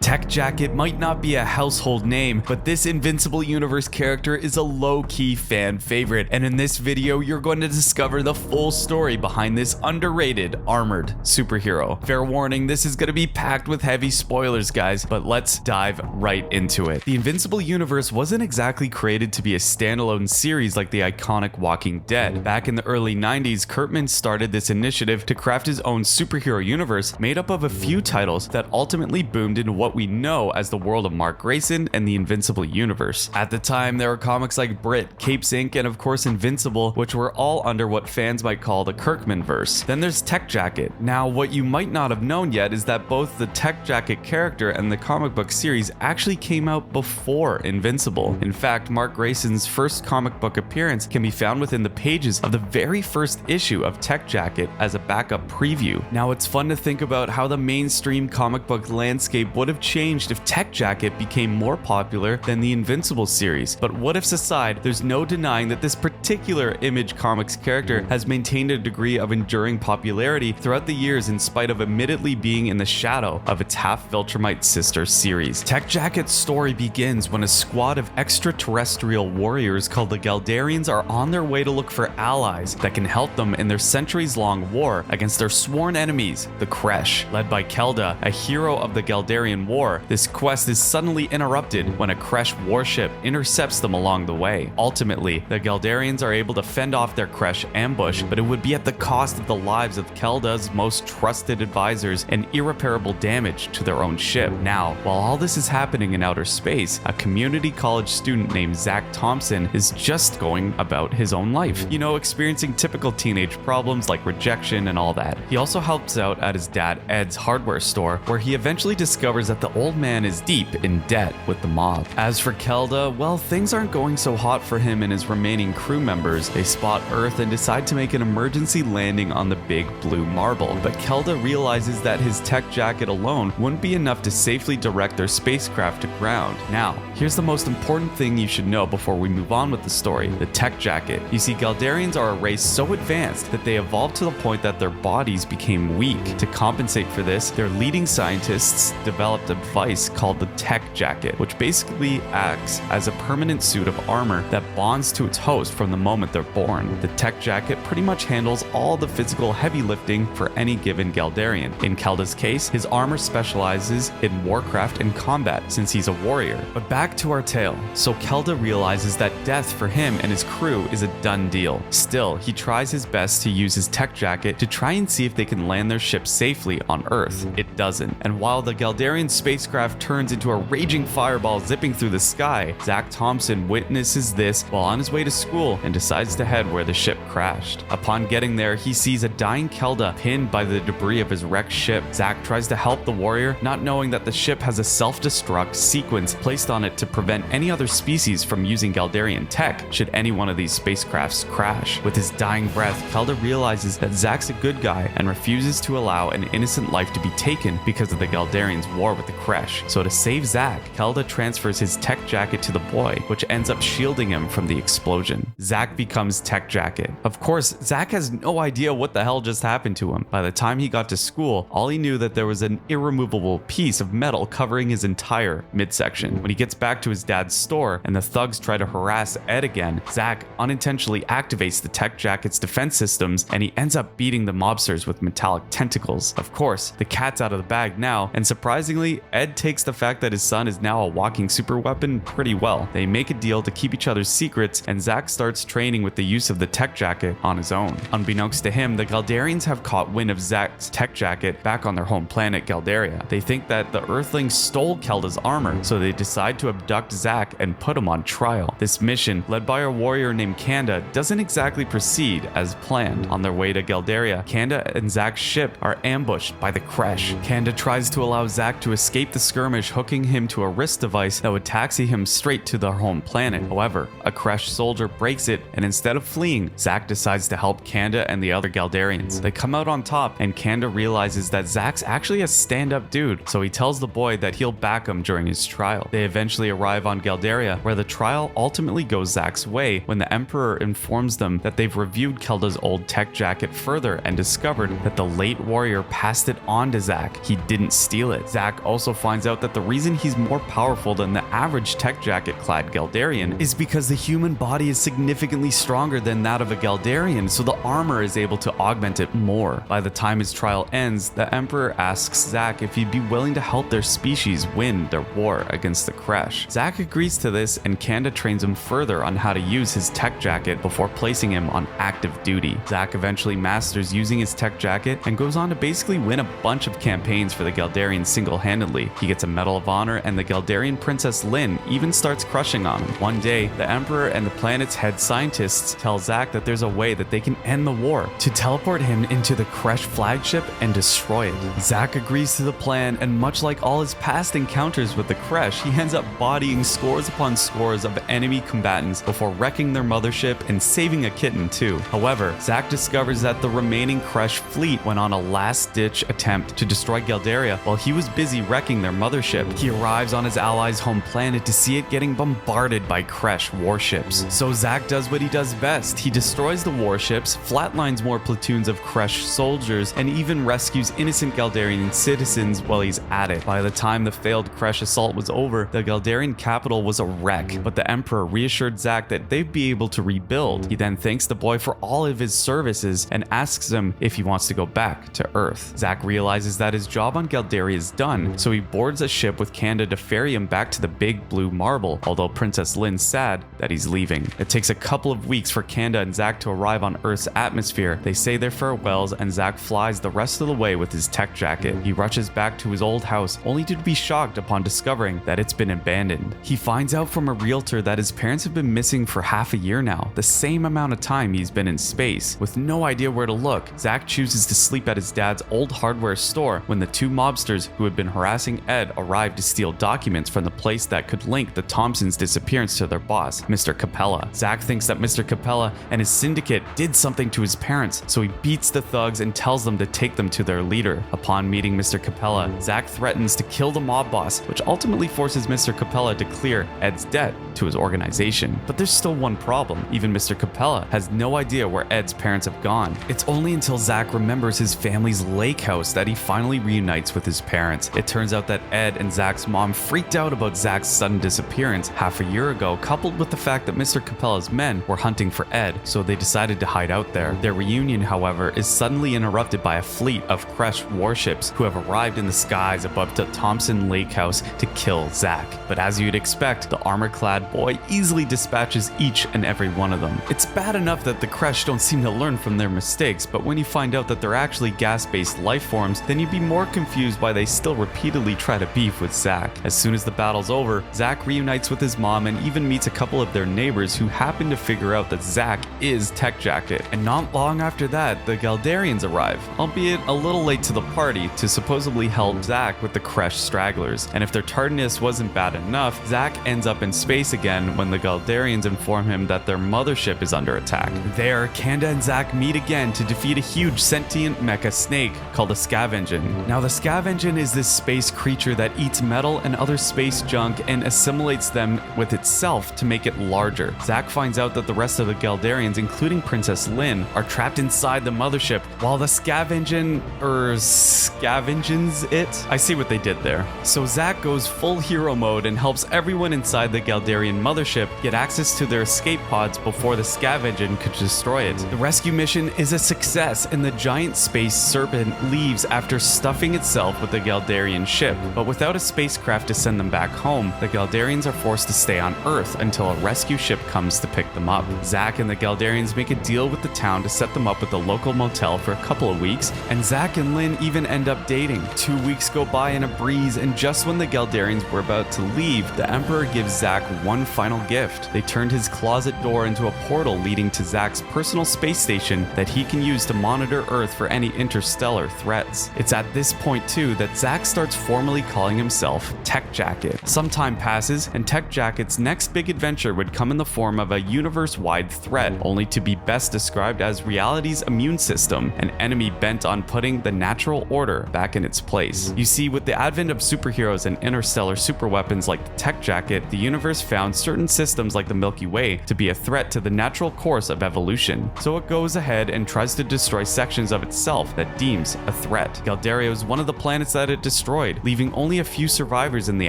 Tech Jacket might not be a household name, but this Invincible Universe character is a low-key fan favorite, and in this video you're going to discover the full story behind this underrated armored superhero. Fair warning, this is going to be packed with heavy spoilers, guys, but let's dive right into it. The Invincible Universe wasn't exactly created to be a standalone series like the iconic Walking Dead. Back in the early 90s, Kirkman started this initiative to craft his own superhero universe made up of a few titles that ultimately boomed into what we know as the world of Mark Grayson and the Invincible Universe. At the time, there were comics like Brit, Capes Inc., and of course Invincible, which were all under what fans might call the Kirkman-verse. Then there's Tech Jacket. Now, what you might not have known yet is that both the Tech Jacket character and the comic book series actually came out before Invincible. In fact, Mark Grayson's first comic book appearance can be found within the pages of the very first issue of Tech Jacket as a backup preview. Now, it's fun to think about how the mainstream comic book landscape would have changed if Tech Jacket became more popular than the Invincible series. But what ifs aside, there's no denying that this particular Image Comics character has maintained a degree of enduring popularity throughout the years in spite of admittedly being in the shadow of its half-Viltrumite sister series. Tech Jacket's story begins when a squad of extraterrestrial warriors called the Galdarians are on their way to look for allies that can help them in their centuries-long war against their sworn enemies, the Kresh. Led by Kelda, a hero of the Galdarian War, this quest is suddenly interrupted when a Kresh warship intercepts them along the way. Ultimately, the Galdarians are able to fend off their Kresh ambush, but it would be at the cost of the lives of Kelda's most trusted advisors and irreparable damage to their own ship. Now, while all this is happening in outer space, a community college student named Zack Thompson is just going about his own life. You know, experiencing typical teenage problems like rejection and all that. He also helps out at his dad Ed's hardware store, where he eventually discovers that the old man is deep in debt with the mob. As for Kelda, well, things aren't going so hot for him and his remaining crew members. They spot Earth and decide to make an emergency landing on the big blue marble, but Kelda realizes that his Tech Jacket alone wouldn't be enough to safely direct their spacecraft to ground. Now, here's the most important thing you should know before we move on with the story: the Tech Jacket. You see, Galdarians are a race so advanced that they evolved to the point that their bodies became weak. To compensate for this, their leading scientists developed a device called the Tech Jacket, which basically acts as a permanent suit of armor that bonds to its host from the moment they're born. The Tech Jacket pretty much handles all the physical heavy lifting for any given Galdarian. In Kelda's case, his armor specializes in warcraft and combat since he's a warrior. But back to our tale. So Kelda realizes that death for him and his crew is a done deal. Still, he tries his best to use his Tech Jacket to try and see if they can land their ship safely on Earth. It doesn't. And while the Galdarian spacecraft turns into a raging fireball zipping through the sky, Zack Thompson witnesses this while on his way to school and decides to head where the ship crashed. Upon getting there, he sees a dying Kelda pinned by the debris of his wrecked ship. Zack tries to help the warrior, not knowing that the ship has a self-destruct sequence placed on it to prevent any other species from using Galdarian tech should any one of these spacecrafts crash. With his dying breath, Kelda realizes that Zack's a good guy and refuses to allow an innocent life to be taken because of the Galdarians' war with the Kresh. So to save Zack, Kelda transfers his Tech Jacket to the boy, which ends up shielding him from the explosion. Zack becomes Tech Jacket. Of course, Zack has no idea what the hell just happened to him. By the time he got to school, all he knew that there was an irremovable piece of metal covering his entire midsection. When he gets back to his dad's store and the thugs try to harass Ed again, Zack unintentionally activates the Tech Jacket's defense systems and he ends up beating the mobsters with metallic tentacles. Of course, the cat's out of the bag now, and surprisingly, Ed takes the fact that his son is now a walking super weapon pretty well. They make a deal to keep each other's secrets, and Zack starts training with the use of the Tech Jacket on his own. Unbeknownst to him, the Galdarians have caught wind of Zack's Tech Jacket back on their home planet, Galdaria. They think that the Earthlings stole Kelda's armor, so they decide to abduct Zack and put him on trial. This mission, led by a warrior named Kanda, doesn't exactly proceed as planned. On their way to Galdaria, Kanda and Zack's ship are ambushed by the Kresh. Kanda tries to allow Zack to escape the skirmish, hooking him to a wrist device that would taxi him straight to their home planet. However, a Kresh soldier breaks it, and instead of fleeing, Zack decides to help Kanda and the other Galdarians. They come out on top, and Kanda realizes that Zack's actually a stand-up dude, so he tells the boy that he'll back him during his trial. They eventually arrive on Galdaria, where the trial ultimately goes Zack's way when the Emperor informs them that they've reviewed Kelda's old Tech Jacket further and discovered that the late warrior passed it on to Zack. He didn't steal it. Zack also finds out that the reason he's more powerful than the average tech jacket-clad Galdarian is because the human body is significantly stronger than that of a Galdarian, so the armor is able to augment it more. By the time his trial ends, the Emperor asks Zack if he'd be willing to help their species win their war against the Kresh. Zack agrees to this, and Kanda trains him further on how to use his tech jacket before placing him on active duty. Zack eventually masters using his tech jacket and goes on to basically win a bunch of campaigns for the Galdarians single-handedly. He gets a Medal of Honor, and the Galdarian Princess Lyn even starts crushing on him. One day, the Emperor and the planet's head scientists tell Zack that there's a way that they can end the war, to teleport him into the Kresh flagship and destroy it. Zack agrees to the plan, and much like all his past encounters with the Kresh, he ends up bodying scores upon scores of enemy combatants before wrecking their mothership and saving a kitten too. However, Zack discovers that the remaining Kresh fleet went on a last-ditch attempt to destroy Galdaria while he was busy wrecking their mothership. He arrives on his allies' home planet to see it getting bombarded by Kresh warships. So Zack does what he does best. He destroys the warships, flatlines more platoons of Kresh soldiers, and even rescues innocent Galdarian citizens while he's at it. By the time the failed Kresh assault was over, the Galdarian capital was a wreck, but the Emperor reassured Zack that they'd be able to rebuild. He then thanks the boy for all of his services and asks him if he wants to go back to Earth. Zack realizes that his job on Galdaria is done, so he boards a ship with Kanda to ferry him back to the Big Blue Marble, although Princess Lyn's sad that he's leaving. It takes a couple of weeks for Kanda and Zack to arrive on Earth's atmosphere. They say their farewells, and Zack flies the rest of the way with his tech jacket. He rushes back to his old house, only to be shocked upon discovering that it's been abandoned. He finds out from a realtor that his parents have been missing for half a year now, the same amount of time he's been in space. With no idea where to look, Zack chooses to sleep at his dad's old hardware store when the two mobsters who had been harassing Ed arrive to steal documents from the place that could link the Thompsons' disappearance to their boss, Mr. Capella. Zack thinks that Mr. Capella and his syndicate did something to his parents, so he beats the thugs and tells them to take them to their leader. Upon meeting Mr. Capella, Zack threatens to kill the mob boss, which ultimately forces Mr. Capella to clear Ed's debt to his organization. But there's still one problem. Even Mr. Capella has no idea where Ed's parents have gone. It's only until Zack remembers his family's lake house that he finally reunites with his parents. It turns out that Ed and Zack's mom freaked out about Zack's sudden disappearance half a year ago, coupled with the fact that Mr. Capella's men were hunting for Ed, so they decided to hide out there. Their reunion, however, is suddenly interrupted by a fleet of Kresh warships who have arrived in the skies above the Thompson Lake House to kill Zack. But as you'd expect, the armor-clad boy easily dispatches each and every one of them. It's bad enough that the Kresh don't seem to learn from their mistakes, but when you find out that they're actually gas-based life forms, then you'd be more confused why they still repeatedly try to beef with Zack. As soon as the battle's over, Zack reunites with his mom and even meets a couple of their neighbors who happen to figure out that Zack is Tech Jacket. And not long after that, the Galdarians arrive, albeit a little late to the party, to supposedly help Zack with the Kresh stragglers. And if their tardiness wasn't bad enough, Zack ends up in space again when the Galdarians inform him that their mothership is under attack. There, Kanda and Zack meet again to defeat a huge sentient mecha snake called a Scavengen. Now, the Scavengen is this space creature that eats metal and other space junk and assimilates them with itself to make it larger. Zack finds out that the rest of the Galdarians, including Princess Lyn, are trapped inside the mothership, while the Scavengen, scavengens it? I see what they did there. So Zack goes full hero mode and helps everyone inside the Galdarian mothership get access to their escape pods before the Scavengen could destroy it. The rescue mission is a success, and the giant space serpent leaves after stuffing itself with the Galdarian ship. But without a spacecraft to send them back home, the Galdarians are forced to stay on Earth until a rescue ship comes to pick them up. Zack and the Galdarians make a deal with the town to set them up with a local motel for a couple of weeks, and Zack and Lyn even end up dating. 2 weeks go by in a breeze, and just when the Galdarians were about to leave, the Emperor gives Zack one final gift. They turned his closet door into a portal leading to Zack's personal space station that he can use to monitor Earth for any interstellar threats. It's at this point too that Zack starts formally calling himself Tech Jacket. Some time passes, and Tech Jacket's next big adventure would come in the form of a universe-wide threat, only to be best described as reality's immune system, an enemy bent on putting the natural order back in its place. You see, with the advent of superheroes and interstellar superweapons like the Tech Jacket, the universe found certain systems like the Milky Way to be a threat to the natural course of evolution. So it goes ahead and tries to destroy sections of itself that deems a threat. Galdaria is one of the planets that it destroyed, destroyed, leaving only a few survivors in the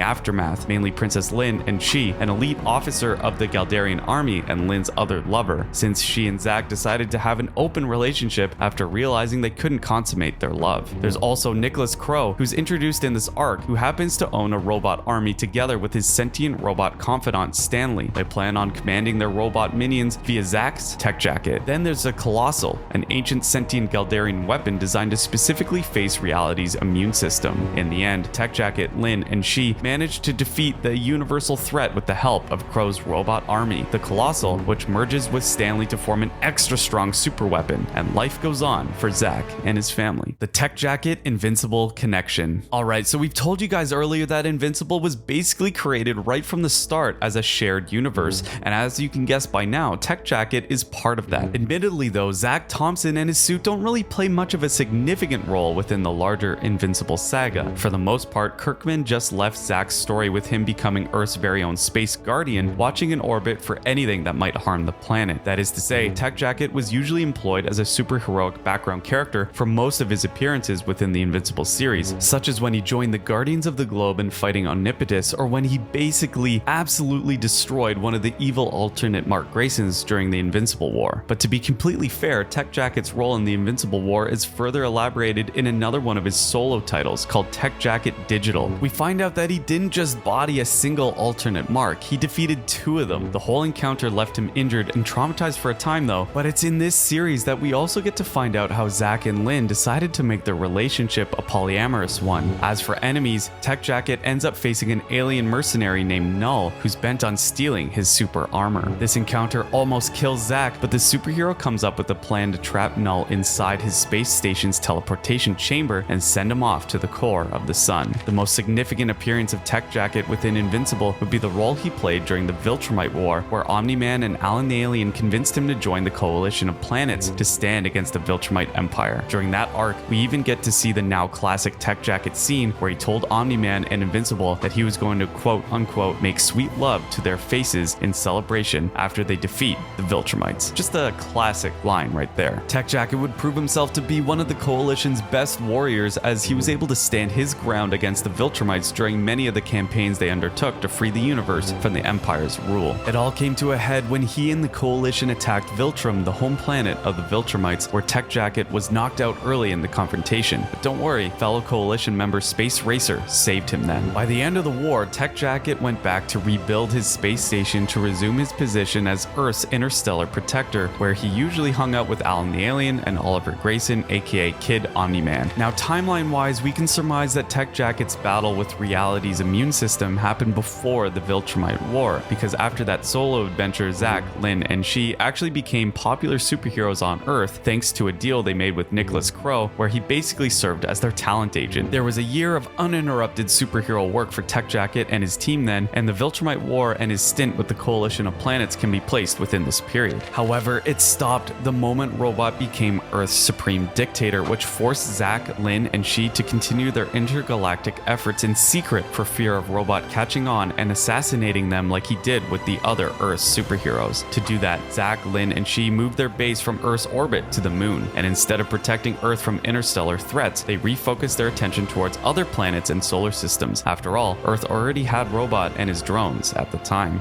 aftermath, mainly Princess Lin and She, an elite officer of the Galdarian army and Lin's other lover, since she and Zack decided to have an open relationship after realizing they couldn't consummate their love. There's also Nicholas Crow, who's introduced in this arc, who happens to own a robot army together with his sentient robot confidant Stanley. They plan on commanding their robot minions via Zack's tech jacket. Then there's a Colossal, an ancient sentient Galdarian weapon designed to specifically face reality's immune system. In the end, Tech Jacket, Lin, and She managed to defeat the universal threat with the help of Crow's robot army, the Colossal, which merges with Stanley to form an extra strong super weapon, and life goes on for Zack and his family. The Tech Jacket Invincible connection. Alright, so we've told you guys earlier that Invincible was basically created right from the start as a shared universe, and as you can guess by now, Tech Jacket is part of that. Admittedly though, Zack Thompson and his suit don't really play much of a significant role within the larger Invincible saga. For the most part, Kirkman just left Zack's story with him becoming Earth's very own space guardian, watching in orbit for anything that might harm the planet. That is to say, Tech Jacket was usually employed as a superheroic background character for most of his appearances within the Invincible series, such as when he joined the Guardians of the Globe in fighting Omnipotus, or when he basically absolutely destroyed one of the evil alternate Mark Graysons during the Invincible War. But to be completely fair, Tech Jacket's role in the Invincible War is further elaborated in another one of his solo titles called Tech Jacket Digital. We find out that he didn't just body a single alternate Mark, he defeated two of them. The whole encounter left him injured and traumatized for a time though, but it's in this series that we also get to find out how Zack and Lin decided to make their relationship a polyamorous one. As for enemies, Tech Jacket ends up facing an alien mercenary named Null, who's bent on stealing his super armor. This encounter almost kills Zack, but the superhero comes up with a plan to trap Null inside his space station's teleportation chamber and send him off to the core of the sun. The most significant appearance of Tech Jacket within Invincible would be the role he played during the Viltrumite War, where Omni-Man and Alan the Alien convinced him to join the coalition of planets to stand against the Viltrumite Empire. During that arc, we even get to see the now classic Tech Jacket scene where he told Omni-Man and Invincible that he was going to quote-unquote make sweet love to their faces in celebration after they defeat the Viltrumites. Just a classic line right there. Tech Jacket would prove himself to be one of the coalition's best warriors, as he was able to stand his ground against the Viltrumites during many of the campaigns they undertook to free the universe from the Empire's rule. It all came to a head when he and the coalition attacked Viltrum, the home planet of the Viltrumites, where Tech Jacket was knocked out early in the confrontation. But don't worry, fellow coalition member Space Racer saved him then. By the end of the war, Tech Jacket went back to rebuild his space station to resume his position as Earth's interstellar protector, where he usually hung out with Alan the Alien and Oliver Grayson, aka Kid Omni-Man. Now, timeline-wise, we can surmise that Tech Jacket's battle with reality's immune system happened before the Viltrumite War, because after that solo adventure, Zack, Lin, and She actually became popular superheroes on Earth thanks to a deal they made with Nicholas Crow, where he basically served as their talent agent. There was a year of uninterrupted superhero work for Tech Jacket and his team then, and the Viltrumite War and his stint with the Coalition of Planets can be placed within this period. However, it stopped the moment Robot became Earth's supreme dictator, which forced Zack, Lin, and She to continue their intergalactic efforts in secret for fear of Robot catching on and assassinating them like he did with the other Earth's superheroes. To do that, Zack, Lin, and She moved their base from Earth's orbit to the moon, and instead of protecting Earth from interstellar threats, they refocused their attention towards other planets and solar systems. After all, Earth already had Robot and his drones at the time.